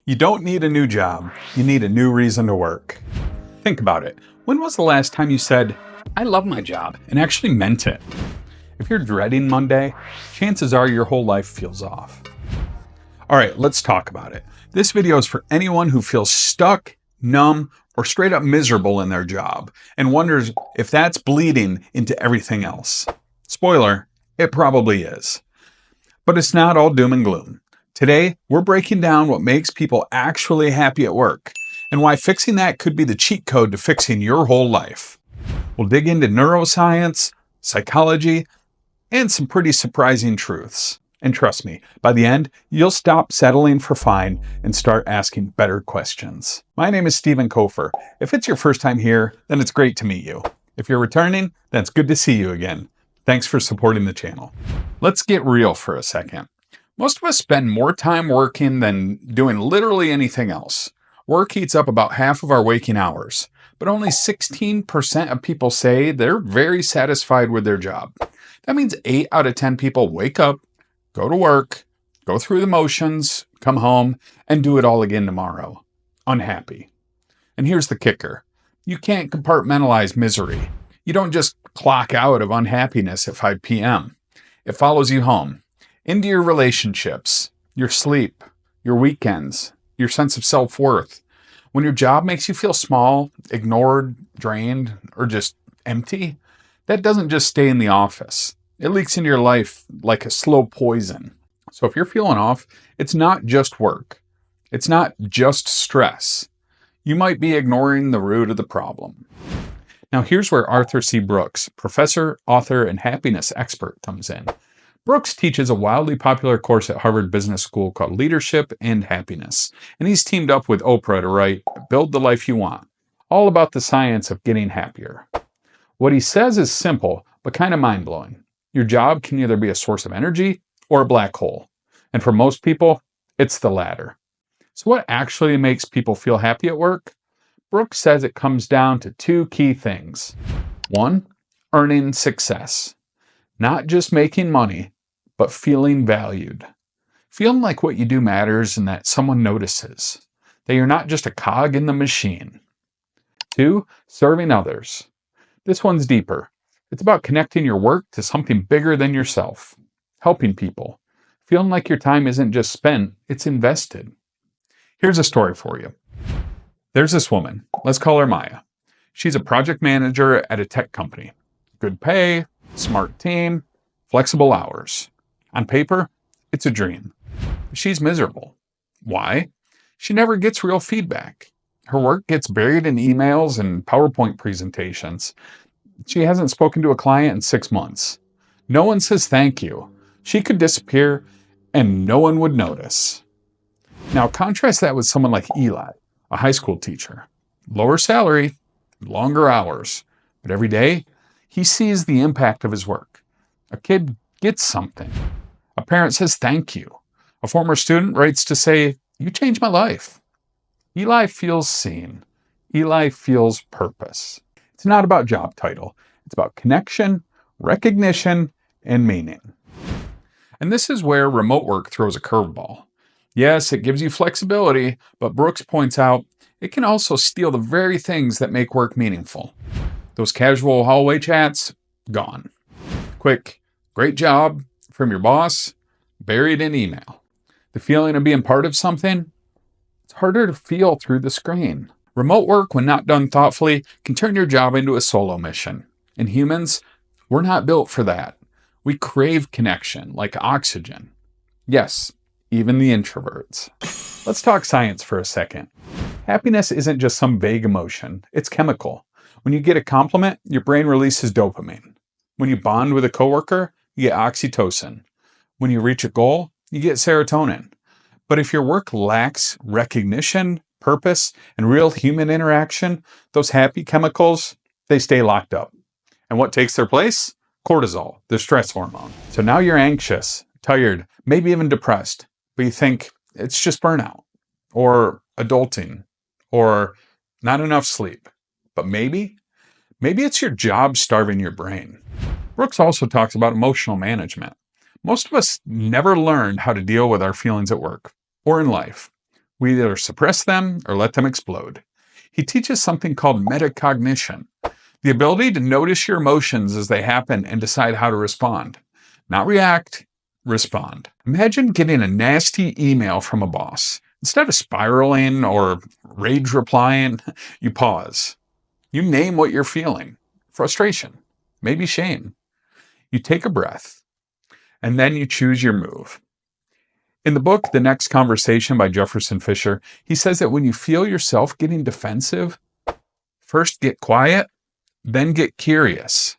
You don't need a new job. You need a new reason to work. Think about it. When was the last time you said, "I love my job," and actually meant it? If you're dreading Monday, chances are your whole life feels off. All right, let's talk about it. This video is for anyone who feels stuck, numb, or straight up miserable in their job and wonders if that's bleeding into everything else. Spoiler, it probably is. But it's not all doom and gloom. Today, we're breaking down what makes people actually happy at work and why fixing that could be the cheat code to fixing your whole life. We'll dig into neuroscience, psychology, and some pretty surprising truths. And trust me, by the end, you'll stop settling for fine and start asking better questions. My name is Stephen Kofer. If it's your first time here, then it's great to meet you. If you're returning, then it's good to see you again. Thanks for supporting the channel. Let's get real for a second. Most of us spend more time working than doing literally anything else. Work eats up about half of our waking hours, but only 16% of people say they're very satisfied with their job. That means 8 out of 10 people wake up, go to work, go through the motions, come home, and do it all again tomorrow. Unhappy. And here's the kicker. You can't compartmentalize misery. You don't just clock out of unhappiness at 5 p.m. It follows you home, into your relationships, your sleep, your weekends, your sense of self-worth. When your job makes you feel small, ignored, drained, or just empty, that doesn't just stay in the office. It leaks into your life like a slow poison. So if you're feeling off, it's not just work. It's not just stress. You might be ignoring the root of the problem. Now here's where Arthur C. Brooks, professor, author, and happiness expert, comes in. Brooks teaches a wildly popular course at Harvard Business School called Leadership and Happiness, and he's teamed up with Oprah to write Build the Life You Want, all about the science of getting happier. What he says is simple, but kind of mind-blowing. Your job can either be a source of energy or a black hole, and for most people, it's the latter. So what actually makes people feel happy at work? Brooks says it comes down to 2 key things. 1, earning success. Not just making money, but feeling valued. Feeling like what you do matters and that someone notices. That you're not just a cog in the machine. 2, serving others. This one's deeper. It's about connecting your work to something bigger than yourself. Helping people. Feeling like your time isn't just spent, it's invested. Here's a story for you. There's this woman. Let's call her Maya. She's a project manager at a tech company. Good pay, smart team, flexible hours. On paper, it's a dream. She's miserable. Why? She never gets real feedback. Her work gets buried in emails and PowerPoint presentations. She hasn't spoken to a client in 6 months. No one says thank you. She could disappear and no one would notice. Now contrast that with someone like Eli, a high school teacher. Lower salary, longer hours, but every day he sees the impact of his work. A kid gets something. A parent says thank you. A former student writes to say, "You changed my life." Eli feels seen. Eli feels purpose. It's not about job title. It's about connection, recognition, and meaning. And this is where remote work throws a curveball. Yes, it gives you flexibility, but Brooks points out it can also steal the very things that make work meaningful. Those casual hallway chats, gone. Quick, great job from your boss, buried in email. The feeling of being part of something, it's harder to feel through the screen. Remote work, when not done thoughtfully, can turn your job into a solo mission. And humans, we're not built for that. We crave connection, like oxygen. Yes, even the introverts. Let's talk science for a second. Happiness isn't just some vague emotion. It's chemical. When you get a compliment, your brain releases dopamine. When you bond with a coworker, you get oxytocin. When you reach a goal, you get serotonin. But if your work lacks recognition, purpose, and real human interaction, those happy chemicals, they stay locked up. And what takes their place? Cortisol, the stress hormone. So now you're anxious, tired, maybe even depressed, but you think it's just burnout, or adulting, or not enough sleep. But maybe it's your job starving your brain. Brooks also talks about emotional management. Most of us never learned how to deal with our feelings at work or in life. We either suppress them or let them explode. He teaches something called metacognition, the ability to notice your emotions as they happen and decide how to respond. Not react, respond. Imagine getting a nasty email from a boss. Instead of spiraling or rage replying, you pause. You name what you're feeling. Frustration, maybe shame. You take a breath, and then you choose your move. In the book, The Next Conversation by Jefferson Fisher, he says that when you feel yourself getting defensive, first get quiet, then get curious.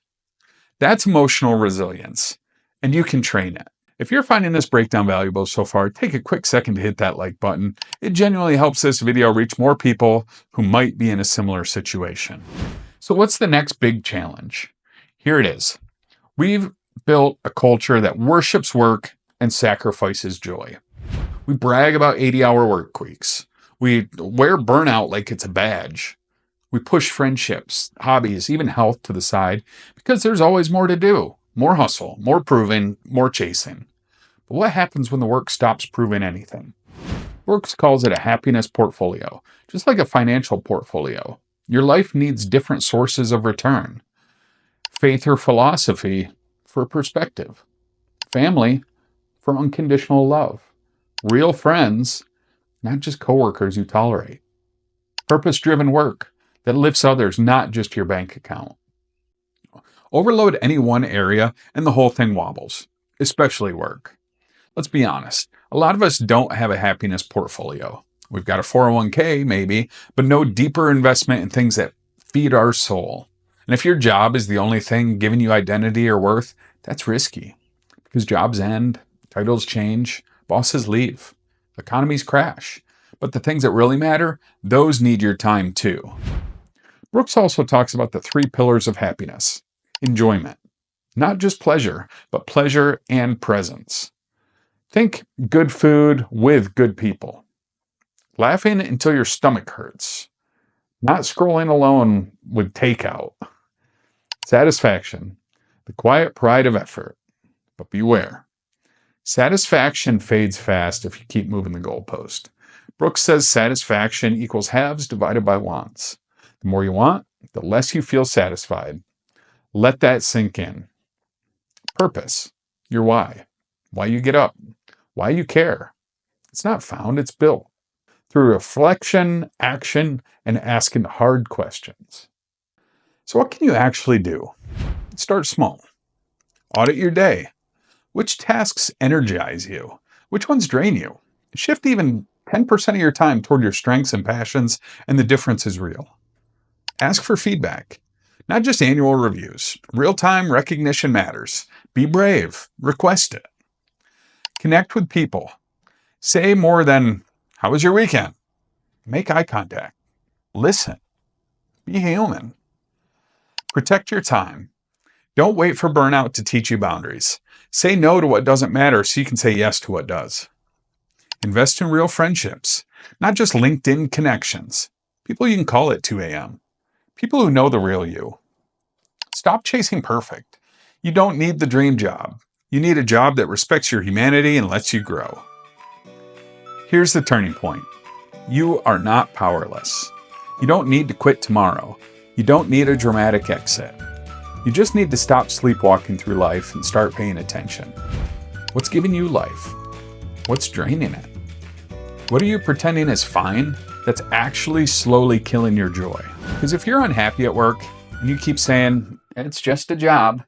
That's emotional resilience, and you can train it. If you're finding this breakdown valuable so far, take a quick second to hit that like button. It genuinely helps this video reach more people who might be in a similar situation. So what's the next big challenge? Here it is. We've built a culture that worships work and sacrifices joy. We brag about 80-hour work weeks. We wear burnout like it's a badge. We push friendships, hobbies, even health to the side because there's always more to do. More hustle, more proving, more chasing. But what happens when the work stops proving anything? Brooks calls it a happiness portfolio, just like a financial portfolio. Your life needs different sources of return. Faith or philosophy for perspective. Family for unconditional love. Real friends, not just coworkers you tolerate. Purpose-driven work that lifts others, not just your bank account. Overload any one area and the whole thing wobbles, especially work. Let's be honest, a lot of us don't have a happiness portfolio. We've got a 401k maybe, but no deeper investment in things that feed our soul. And if your job is the only thing giving you identity or worth, that's risky because jobs end, titles change, bosses leave, economies crash. But the things that really matter, those need your time too. Brooks also talks about the 3 pillars of happiness. Enjoyment. Not just pleasure, but pleasure and presence. Think good food with good people. Laughing until your stomach hurts. Not scrolling alone with takeout. Satisfaction. The quiet pride of effort. But beware. Satisfaction fades fast if you keep moving the goalpost. Brooks says satisfaction equals halves divided by wants. The more you want, the less you feel satisfied. Let that sink in. Purpose. Your why. Why you get up. Why you care. It's not found, it's built. Through reflection, action, and asking hard questions. So what can you actually do? Start small. Audit your day. Which tasks energize you? Which ones drain you? Shift even 10% of your time toward your strengths and passions, and the difference is real. Ask for feedback. Not just annual reviews. Real-time recognition matters. Be brave. Request it. Connect with people. Say more than, "How was your weekend?" Make eye contact. Listen. Be human. Protect your time. Don't wait for burnout to teach you boundaries. Say no to what doesn't matter so you can say yes to what does. Invest in real friendships, not just LinkedIn connections. People you can call at 2 a.m. People who know the real you. Stop chasing perfect. You don't need the dream job. You need a job that respects your humanity and lets you grow. Here's the turning point. You are not powerless. You don't need to quit tomorrow. You don't need a dramatic exit. You just need to stop sleepwalking through life and start paying attention. What's giving you life? What's draining it? What are you pretending is fine that's actually slowly killing your joy? Because if you're unhappy at work and you keep saying, "It's just a job,"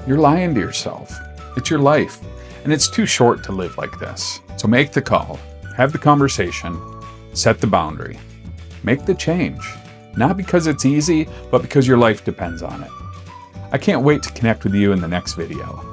you're lying to yourself. It's your life, and it's too short to live like this. So make the call, have the conversation, set the boundary, make the change. Not because it's easy, but because your life depends on it. I can't wait to connect with you in the next video.